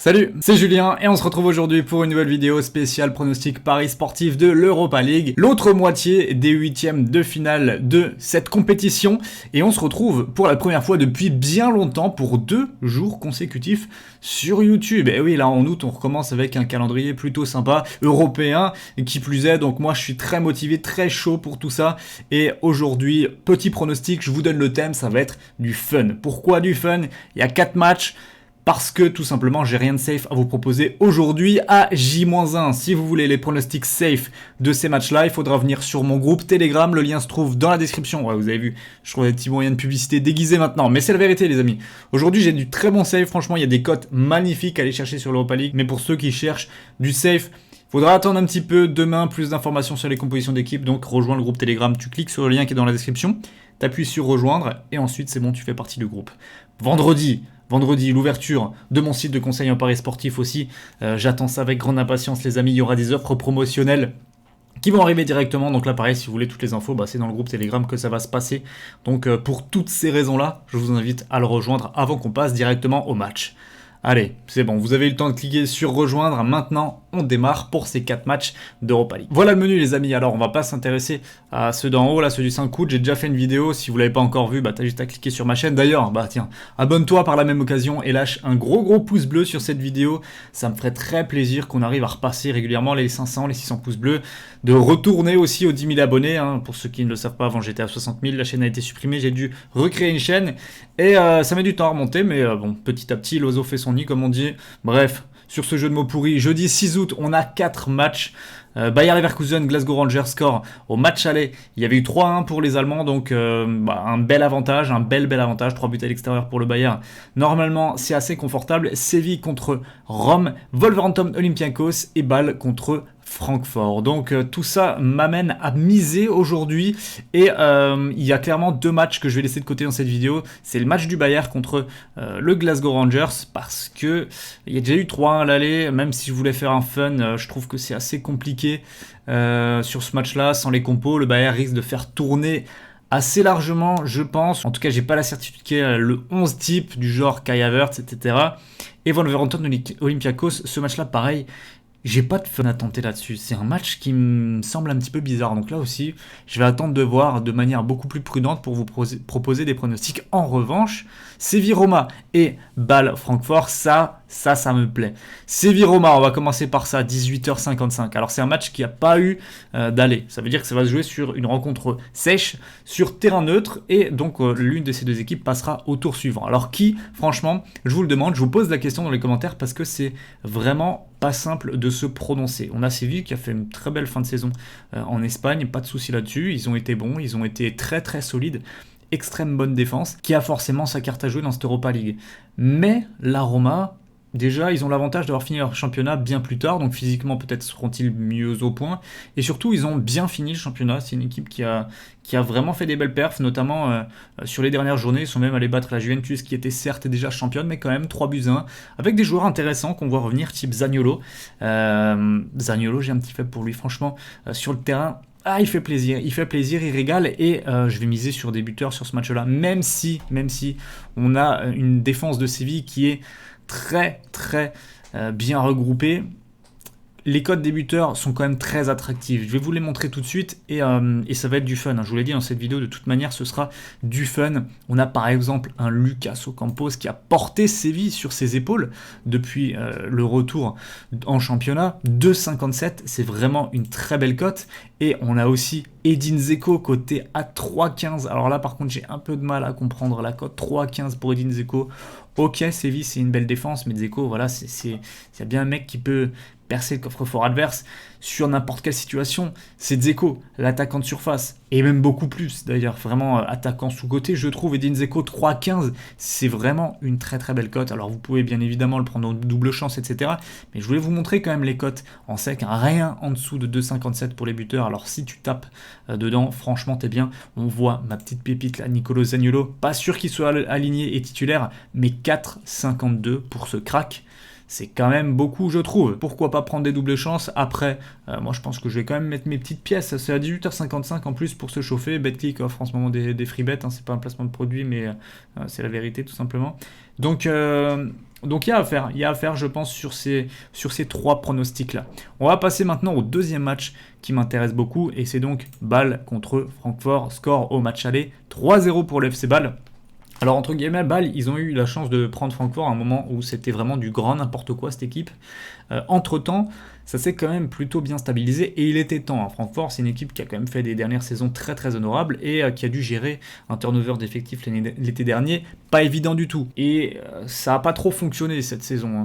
Salut, c'est Julien et on se retrouve aujourd'hui pour une nouvelle vidéo spéciale pronostic paris sportif de l'Europa League, l'autre moitié des huitièmes de finale de cette compétition, et on se retrouve pour la première fois depuis bien longtemps pour 2 jours consécutifs sur YouTube. Et oui, là en août on recommence avec un calendrier plutôt sympa, européen, qui plus est, donc moi je suis très motivé, très chaud pour tout ça, et aujourd'hui, petit pronostic, je vous donne le thème, ça va être du fun. Pourquoi du fun? Il y a 4 matchs, parce que tout simplement j'ai rien de safe à vous proposer aujourd'hui à J-1. Si vous voulez les pronostics safe de ces matchs-là, il faudra venir sur mon groupe Telegram, le lien se trouve dans la description. Ouais, vous avez vu, je trouve des petits moyens de publicité déguisés maintenant, mais c'est la vérité les amis. Aujourd'hui j'ai du très bon safe, franchement il y a des cotes magnifiques à aller chercher sur l'Europa League, mais pour ceux qui cherchent du safe, faudra attendre un petit peu, demain plus d'informations sur les compositions d'équipe, donc rejoins le groupe Telegram, tu cliques sur le lien qui est dans la description, t'appuies sur rejoindre et ensuite c'est bon, tu fais partie du groupe. Vendredi, l'ouverture de mon site de conseil en paris sportif aussi. J'attends ça avec grande impatience les amis, il y aura des offres promotionnelles qui vont arriver directement. Donc là pareil, si vous voulez toutes les infos, c'est dans le groupe Telegram que ça va se passer. Donc pour toutes ces raisons-là, je vous invite à le rejoindre avant qu'on passe directement au match. Allez, c'est bon, vous avez eu le temps de cliquer sur rejoindre. Maintenant, on démarre pour ces 4 matchs d'Europa League. Voilà le menu les amis. Alors, on va pas s'intéresser à ceux d'en haut, là, ceux du 5 août. J'ai déjà fait une vidéo. Si vous l'avez pas encore vu, t'as juste à cliquer sur ma chaîne. D'ailleurs, tiens, abonne-toi par la même occasion et lâche un gros pouce bleu sur cette vidéo. Ça me ferait très plaisir qu'on arrive à repasser régulièrement les 500, les 600 pouces bleus. De retourner aussi aux 10 000 abonnés. Hein. Pour ceux qui ne le savent pas, avant j'étais à 60 000. La chaîne a été supprimée. J'ai dû recréer une chaîne. Et ça met du temps à remonter. Mais bon, petit à petit, l'oiseau fait son nid, comme on dit. Bref, sur ce jeu de mots pourri, jeudi 6 août, on a 4 matchs. Bayer Leverkusen, Glasgow Rangers score au match aller. Il y avait eu 3-1 pour les Allemands, donc un bel avantage, un bel avantage. 3 buts à l'extérieur pour le Bayer. Normalement, c'est assez confortable. Séville contre Rome, Wolverhampton Olympiakos et Bâle contre Francfort. Donc tout ça m'amène à miser aujourd'hui et il y a clairement 2 matchs que je vais laisser de côté dans cette vidéo. C'est le match du Bayern contre le Glasgow Rangers parce que il y a déjà eu 3-1 à l'aller. Même si je voulais faire un fun, je trouve que c'est assez compliqué sur ce match-là. Sans les compos, le Bayern risque de faire tourner assez largement, je pense. En tout cas, j'ai pas la certitude qu'il y ait le 11 type du genre Kai Havertz, etc. Et Wolverhampton Olympiakos, ce match-là, pareil. J'ai pas de fun à tenter là-dessus. C'est un match qui me semble un petit peu bizarre. Donc là aussi, je vais attendre de voir de manière beaucoup plus prudente pour vous proposer des pronostics. En revanche, Séville-Roma et Bâle-Francfort, ça me plaît. Séville-Roma, on va commencer par ça, 18h55. Alors c'est un match qui n'a pas eu d'aller. Ça veut dire que ça va se jouer sur une rencontre sèche, sur terrain neutre, et donc l'une de ces deux équipes passera au tour suivant. Alors qui, franchement, je vous le demande, je vous pose la question dans les commentaires parce que c'est vraiment pas simple de se prononcer. On a Séville qui a fait une très belle fin de saison en Espagne, pas de souci là-dessus. Ils ont été bons, ils ont été très solides. Extrême bonne défense, qui a forcément sa carte à jouer dans cette Europa League. Mais la Roma, déjà, ils ont l'avantage d'avoir fini leur championnat bien plus tard, donc physiquement peut-être seront-ils mieux au point. Et surtout, ils ont bien fini le championnat. C'est une équipe qui a vraiment fait des belles perfs, notamment sur les dernières journées. Ils sont même allés battre la Juventus, qui était certes déjà championne, mais quand même 3-1, avec des joueurs intéressants qu'on voit revenir, type Zaniolo. Zaniolo, j'ai un petit faible pour lui, franchement, sur le terrain. Il fait plaisir, il régale et je vais miser sur des buteurs sur ce match-là, même si on a une défense de Séville qui est très bien regroupée. Les codes des buteurs sont quand même très attractifs. Je vais vous les montrer tout de suite et ça va être du fun. Je vous l'ai dit dans cette vidéo, de toute manière, ce sera du fun. On a par exemple un Lucas Ocampos qui a porté Séville sur ses épaules depuis le retour en championnat. 2,57, c'est vraiment une très belle cote. Et on a aussi Edin Dzeko coté à 3,15. Alors là, par contre, j'ai un peu de mal à comprendre la cote. 3,15 pour Edin Dzeko. Ok, Séville, c'est une belle défense, mais Dzeko, voilà, c'est bien un mec qui peut percer le coffre-fort adverse sur n'importe quelle situation. C'est Dzeko, l'attaquant de surface, et même beaucoup plus d'ailleurs, vraiment attaquant sous-côté. Je trouve Edin Dzeko 3,15, c'est vraiment une très belle cote. Alors vous pouvez bien évidemment le prendre en double chance, etc. Mais je voulais vous montrer quand même les cotes en sec, rien en dessous de 2,57 pour les buteurs. Alors si tu tapes dedans, franchement t'es bien. On voit ma petite pépite là, Nicolo Zaniolo, pas sûr qu'il soit aligné et titulaire, mais 4,52 pour ce crack. c'est quand même beaucoup, je trouve. Pourquoi pas prendre des doubles chances? Après, moi je pense que je vais quand même mettre mes petites pièces. C'est à 18h55 en plus pour se chauffer. BetClick offre en ce moment des free bets, hein. C'est pas un placement de produit, mais c'est la vérité tout simplement. Donc il y a à faire, je pense, sur ces 3 pronostics-là. On va passer maintenant au deuxième match qui m'intéresse beaucoup, et c'est donc Bâle contre Francfort. Score au match aller, 3-0 pour le FC Bâle. Alors entre guillemets, Bâle, ils ont eu la chance de prendre Francfort à un moment où c'était vraiment du grand n'importe quoi cette équipe. Entre-temps, ça s'est quand même plutôt bien stabilisé et il était temps. Francfort, c'est une équipe qui a quand même fait des dernières saisons très très honorables et qui a dû gérer un turnover d'effectifs l'été dernier, pas évident du tout. Et ça n'a pas trop fonctionné cette saison, hein.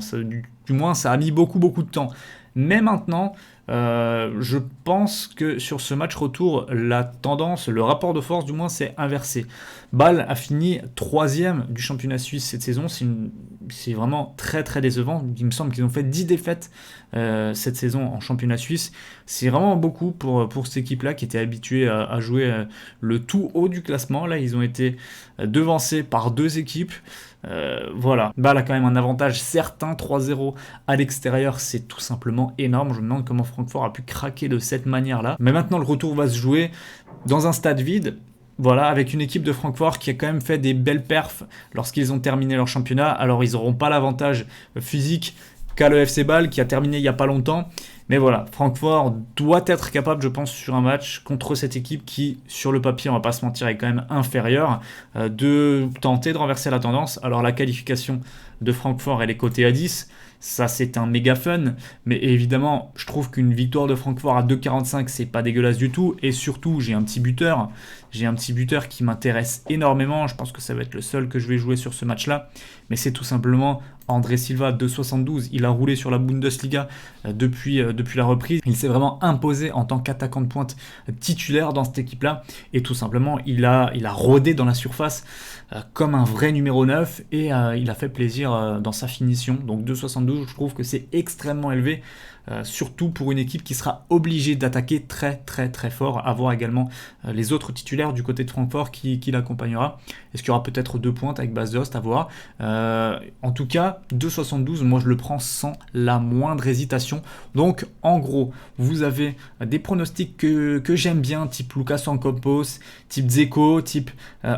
Du moins ça a mis beaucoup de temps. Mais maintenant, je pense que sur ce match retour, la tendance, le rapport de force du moins, s'est inversé. Bâle a fini 3e du championnat suisse cette saison. C'est vraiment très très décevant. Il me semble qu'ils ont fait 10 défaites cette saison en championnat suisse. C'est vraiment beaucoup pour cette équipe-là qui était habituée à jouer le tout haut du classement. Là, ils ont été devancés par 2 équipes. Voilà, Bâle a quand même un avantage certain, 3-0 à l'extérieur, c'est tout simplement énorme. Je me demande comment Francfort a pu craquer de cette manière-là. Mais maintenant, le retour va se jouer dans un stade vide. Voilà, avec une équipe de Francfort qui a quand même fait des belles perfs lorsqu'ils ont terminé leur championnat. Alors, ils n'auront pas l'avantage physique qu'a le FC Bâle qui a terminé il n'y a pas longtemps. Mais voilà, Francfort doit être capable, je pense, sur un match contre cette équipe qui, sur le papier, on va pas se mentir, est quand même inférieure, de tenter de renverser la tendance. Alors la qualification de Francfort, elle est cotée à 10. Ça, c'est un méga fun. Mais évidemment, je trouve qu'une victoire de Francfort à 2,45, c'est pas dégueulasse du tout. Et surtout, j'ai un petit buteur. J'ai un petit buteur qui m'intéresse énormément. Je pense que ça va être le seul que je vais jouer sur ce match-là. Mais c'est tout simplement André Silva, 2,72. Il a roulé sur la Bundesliga depuis la reprise. Il s'est vraiment imposé en tant qu'attaquant de pointe titulaire dans cette équipe-là. Et tout simplement, il a rôdé dans la surface comme un vrai numéro 9. Et il a fait plaisir dans sa finition. Donc 2,72, je trouve que c'est extrêmement élevé. Surtout pour une équipe qui sera obligée d'attaquer très très très fort, à voir également les autres titulaires du côté de Francfort qui l'accompagnera. Est-ce qu'il y aura peut-être 2 pointes avec Bas Dost, à voir. En tout cas, 2,72, moi je le prends sans la moindre hésitation. Donc en gros, vous avez des pronostics que j'aime bien, type Lucas Ocampos, type Dzeko, type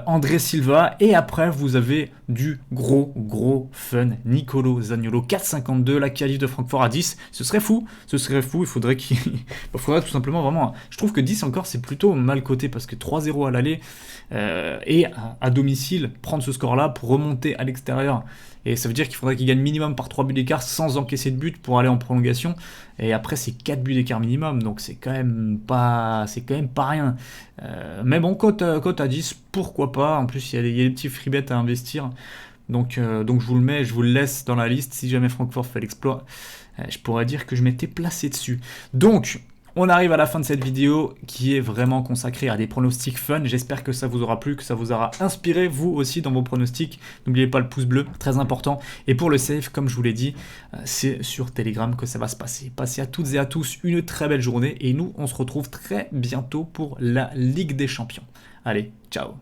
André Silva, et après vous avez du gros fun. Nicolo Zaniolo, 4,52, la qualif de Francfort à 10, ce serait fou, il faudrait faudrait tout simplement vraiment, je trouve que 10 encore c'est plutôt mal coté parce que 3-0 à l'aller et à domicile, prendre ce score là pour remonter à l'extérieur, et ça veut dire qu'il faudrait qu'il gagne minimum par 3 buts d'écart sans encaisser de but pour aller en prolongation, et après c'est 4 buts d'écart minimum, donc c'est quand même pas rien. Mais bon, cote à 10, pourquoi pas, en plus il y a des petits free bets à investir. Donc je vous le laisse dans la liste. Si jamais Francfort fait l'exploit, je pourrais dire que je m'étais placé dessus. Donc on arrive à la fin de cette vidéo qui est vraiment consacrée à des pronostics fun. J'espère que ça vous aura plu, que ça vous aura inspiré vous aussi dans vos pronostics. N'oubliez pas le pouce bleu, très important. Et pour le save, comme je vous l'ai dit, c'est sur Telegram que ça va se passer. Passez à toutes et à tous une très belle journée et nous on se retrouve très bientôt pour la Ligue des Champions. Allez, ciao.